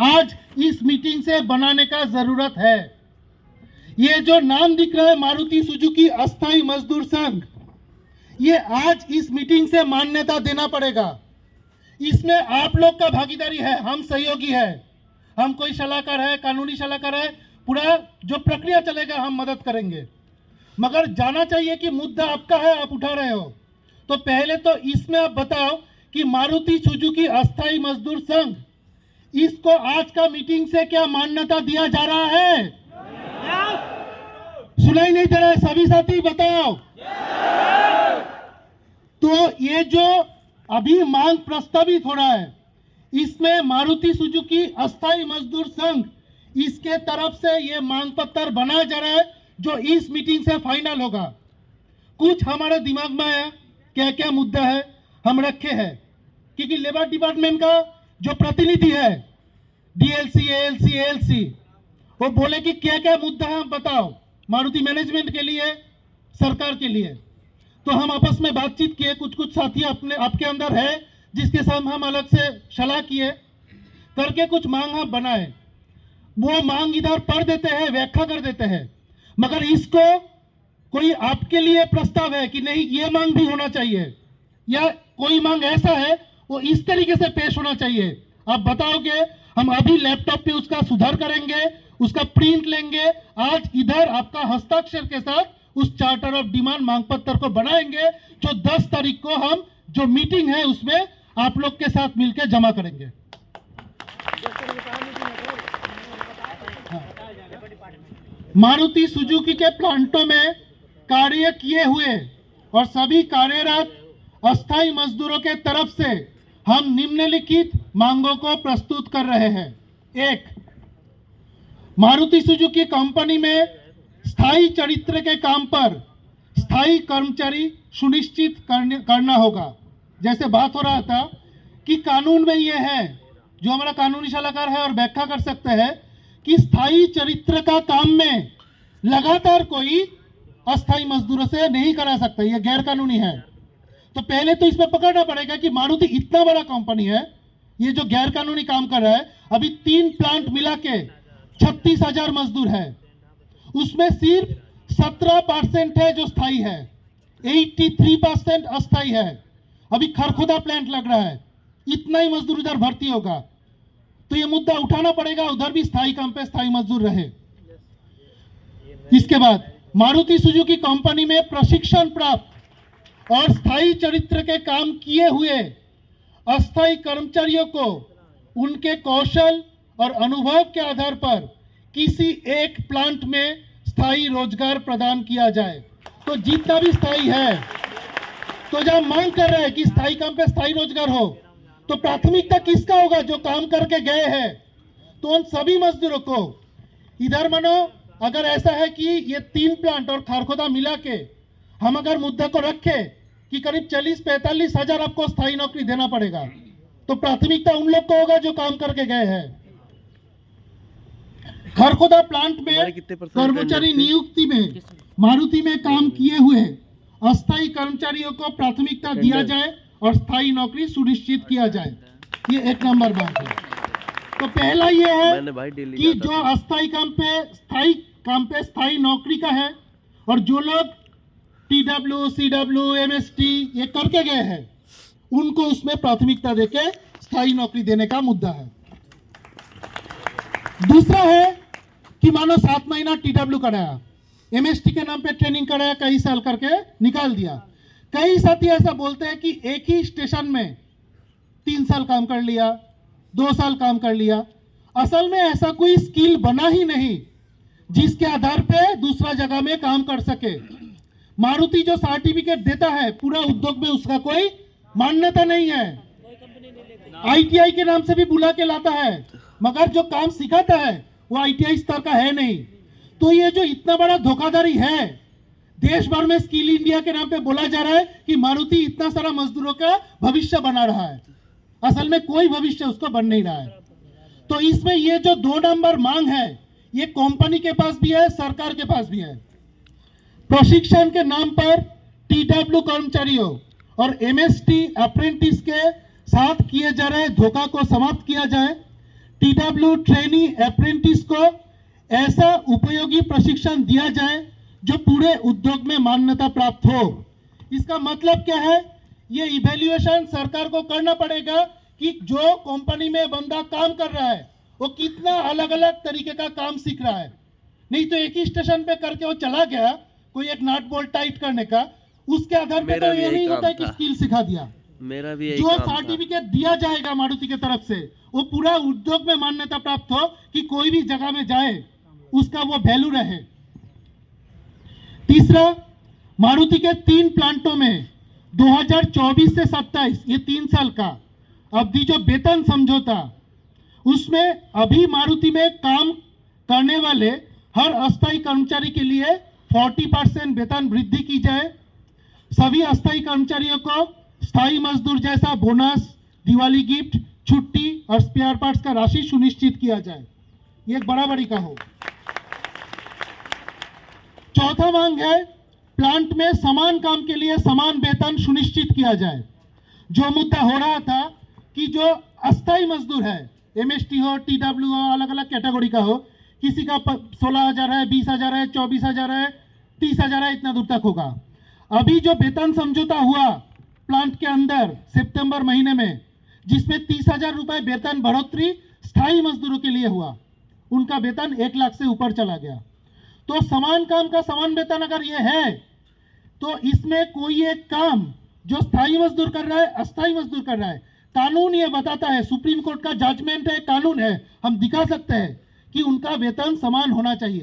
आज इस मीटिंग से बनाने का जरूरत है। ये जो नाम दिख रहा है मारुति सुजुकी अस्थाई मजदूर संघ, ये आज इस मीटिंग से मान्यता देना पड़ेगा। इसमें आप लोग का भागीदारी है, हम सहयोगी है, हम कोई सलाहकार है, कानूनी सलाहकार है, पूरा जो प्रक्रिया चलेगा हम मदद करेंगे। मगर जाना चाहिए कि मुद्दा आपका है, आप उठा रहे हो, तो पहले तो इसमें आप बताओ कि मारुति सुजुकी अस्थाई मजदूर संघ, इसको आज का मीटिंग से क्या मान्यता दिया जा रहा है? सुनाई नहीं दे रहा है? सभी साथी बताओ। तो ये जो अभी मांग प्रस्तावित हो रहा है, इसमें मारुति सुजुकी अस्थाई मजदूर संघ, इसके तरफ से ये मांग पत्र बनाया जा रहा है जो इस मीटिंग से फाइनल होगा। कुछ हमारे दिमाग में आया क्या क्या मुद्दा है, हम रखे हैं, क्योंकि लेबर डिपार्टमेंट का जो प्रतिनिधि है डीएलसी, एएलसी, एएलसी, वो बोले कि क्या क्या मुद्दा है हम बताओ, मारुति मैनेजमेंट के लिए, सरकार के लिए। तो हम आपस में बातचीत किए, कुछ कुछ साथी अपने आपके अंदर है जिसके साथ हम अलग से सलाह किए करके कुछ मांग हम बनाए। वो मांग इधर पढ़ देते हैं, व्याख्या कर देते हैं, मगर इसको कोई आपके लिए प्रस्ताव है कि नहीं ये मांग भी होना चाहिए, या कोई मांग ऐसा है वो इस तरीके से पेश होना चाहिए, आप बताओगे, हम अभी लैपटॉप पे उसका सुधार करेंगे, उसका प्रिंट लेंगे, आज इधर आपका हस्ताक्षर के साथ उस चार्टर ऑफ डिमांड मांग पत्र को बनाएंगे, जो 10 तारीख को हम जो मीटिंग है उसमें आप लोग के साथ मिलकर जमा करेंगे। हाँ। मारुति सुजुकी के प्लांटों में कार्य किए हुए और सभी कार्यरत अस्थाई मजदूरों के तरफ से हम निम्नलिखित मांगों को प्रस्तुत कर रहे हैं। 1, मारुति सुजुकी कंपनी में स्थायी चरित्र के काम पर स्थायी कर्मचारी सुनिश्चित करना होगा। जैसे बात हो रहा था कि कानून में ये है, जो हमारा कानूनी सलाहकार है और व्याख्या कर सकते हैं कि स्थायी चरित्र का काम में लगातार कोई अस्थाई मजदूरों से नहीं करा सकता, ये गैर कानूनी है। तो पहले तो इसमें पकड़ना पड़ेगा कि मारुति इतना बड़ा कंपनी है, ये जो गैर कानूनी काम कर रहा है, अभी 3 प्लांट मिला के 36,000 मजदूर है, उसमें सिर्फ 17% है जो स्थायी है, 83% अस्थायी है। अभी खरखोदा प्लांट लग रहा है, इतना ही मजदूर उधर भर्ती होगा, तो ये मुद्दा उठाना पड़ेगा, उधर भी स्थायी काम पे स्थायी मजदूर रहे। इसके बाद मारुति सुजुकी कंपनी में प्रशिक्षण प्राप्त और स्थायी चरित्र के काम किए हुए अस्थायी कर्मचारियों को उनके कौशल और अनुभव के आधार पर किसी एक प्लांट में स्थायी रोजगार प्रदान किया जाए। तो जितना भी स्थायी है, तो जब मांग कर रहे हैं कि स्थायी काम पे स्थायी रोजगार हो, तो प्राथमिकता किसका होगा? जो काम करके गए हैं। तो उन सभी मजदूरों को इधर मानो, अगर ऐसा है कि ये 3 प्लांट और खारखोदा मिला के हम अगर मुद्दा को रखे कि करीब 40-45 हजार आपको स्थायी नौकरी देना पड़ेगा, तो प्राथमिकता उन लोग को होगा जो काम करके गए हैं। खरखोदा प्लांट में कर्मचारी नियुक्ति में मारुति में काम किए हुए अस्थायी कर्मचारियों को प्राथमिकता दिया जाए और स्थायी नौकरी सुनिश्चित किया जाए। ये 1 नंबर बात है। तो पहला ये है कि जो अस्थायी काम पे स्थायी नौकरी का है और जो लोग टीडब्ल्यू, सीडब्ल्यू, एमएसटी ये करके गए हैं, उनको उसमें प्राथमिकता देके स्थायी नौकरी देने का मुद्दा है। दूसरा है कि मानो 7 महीना टीडब्ल्यू कराया, एमएसटी के नाम पे ट्रेनिंग कराया, कई साल करके निकाल दिया। कई साथी ऐसा बोलते हैं कि एक ही स्टेशन में 3 साल काम कर लिया, 2 साल काम कर लिया। असल में ऐसा कोई स्किल बना ही नहीं जिसके आधार पे दूसरा जगह में काम कर सके। मारुति जो सर्टिफिकेट देता है पूरा उद्योग में, उसका कोई मान्यता नहीं है। आईटीआई के नाम से भी बुला के लाता है, मगर जो काम सिखाता है वो आईटीआई स्तर का है नहीं। तो ये जो इतना बड़ा धोखाधड़ी है, देश भर में स्किल इंडिया के नाम पे बोला जा रहा है कि मारुति इतना सारा मजदूरों का भविष्य बना रहा है, असल में कोई भविष्य उसको बन नहीं रहा है। तो इसमें ये जो 2 नंबर मांग है, ये कंपनी के पास भी है, सरकार के पास भी है। प्रशिक्षण के नाम पर टीडब्ल्यू कर्मचारियों और एमएसटी अप्रेंटिस के साथ किए जा रहे धोखा को समाप्त किया जाए। टीडब्ल्यू ट्रेनी अप्रेंटिस को ऐसा उपयोगी प्रशिक्षण दिया जाए जो पूरे उद्योग में मान्यता प्राप्त हो। इसका मतलब क्या है? ये इवैल्यूएशन सरकार को करना पड़ेगा कि जो कंपनी में बंदा काम कर रहा है वो कितना अलग अलग तरीके का काम सीख रहा है। नहीं तो एक ही स्टेशन पे करके वो चला गया, कोई एक नट बोल्ट टाइट करने का, उसके आधार पे तो ये नहीं होता है कि स्किल सिखा दिया। मेरा भी जो सर्टिफिकेट दिया जाएगा मारुति की तरफ से वो पूरा उद्योग में मान्यता प्राप्त हो कि कोई भी जगह में जाए उसका वो वैल्यू रहे। तीसरा, मारुति के 3 प्लांटों में 2024 से 27 ये 3 साल का अवधि जो वेतन समझौता, उसमें अभी मारुति में काम करने वाले हर अस्थायी कर्मचारी के लिए 40% वेतन वृद्धि की जाए। सभी अस्थायी कर्मचारियों को स्थायी मजदूर जैसा बोनस, दिवाली गिफ्ट, छुट्टी और स्पेयर पार्ट्स का राशि सुनिश्चित किया जाए। ये एक बराबरी का हो। चौथा मांग है, प्लांट में समान काम के लिए समान वेतन सुनिश्चित किया जाए। जो मुद्दा हो रहा था कि जो अस्थायी मजदूर है, एमएसटी हो, टीडब्ल्यू हो, अलग अलग कैटेगरी का हो, किसी का 16,000 है, 20,000 है, 24,000 है, 30,000 है, इतना दूर तक होगा। अभी जो वेतन समझौता हुआ प्लांट के अंदर सितंबर महीने में, जिसमें 30,000 रुपए वेतन बढ़ोतरी स्थायी मजदूरों के लिए हुआ, उनका वेतन 1 लाख से ऊपर चला गया। तो समान काम का समान वेतन अगर ये है तो इसमें कोई एक काम जो स्थायी मजदूर कर रहा है, अस्थायी मजदूर कर रहा है, कानून ये बताता है, सुप्रीम कोर्ट का जजमेंट है, कानून है, हम दिखा सकते हैं कि उनका वेतन समान होना चाहिए।